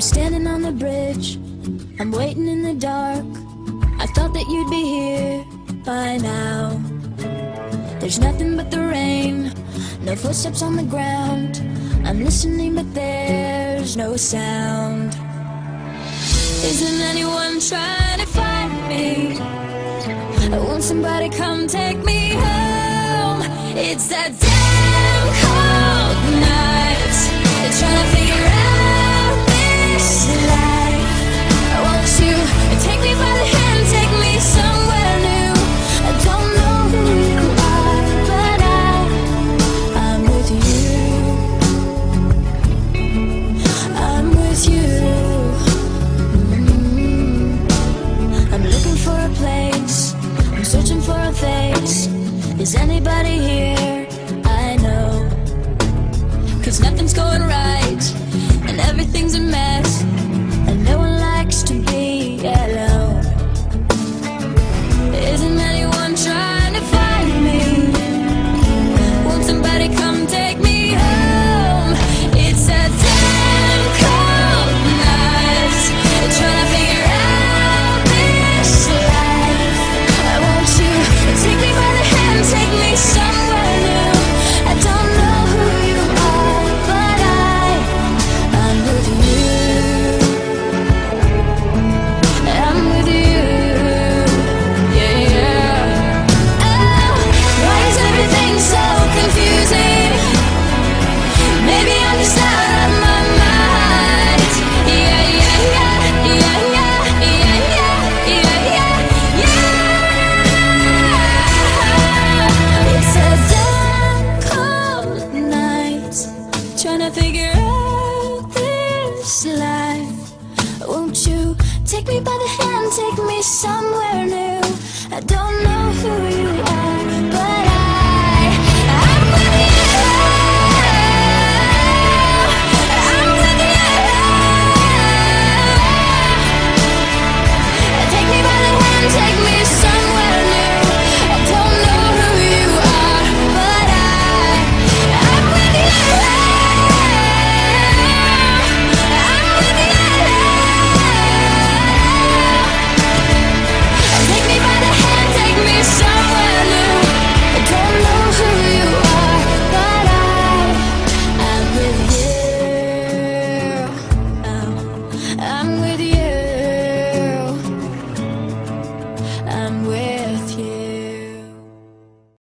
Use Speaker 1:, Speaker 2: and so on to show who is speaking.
Speaker 1: standing on the bridge, I'm waiting in the dark. I thought that you'd be here by now. There's nothing but the rain, no footsteps on the ground. I'm listening but there's no sound. Isn't anyone trying to find me? Won't somebody come take me home? It's that damn cold night, trying to figure out this life. Won't you take me by the hand, take me somewhere new? I don't know who you are, but I'm with you. I'm with you. I'm looking for a place, I'm searching for a face. Is anybody here? I know, 'cause nothing's going right and everything's a mess, and no one likes to be alone. Isn't anyone trying to find me? Won't somebody come take me home? It's a damn cold night, trying to figure out this life. Won't you take me by the hand, take me somewhere new? I don't know who you are, but I'm with you. I'm with you. Yeah, yeah. Oh, why is everything so confusing? Maybe I'm just out of my mind. Yeah, yeah, yeah, yeah, yeah, yeah, yeah, yeah, yeah. It's a damn cold night, trying to figure out this life. Won't you take me by the hand, take me somewhere new? I don't know who you are,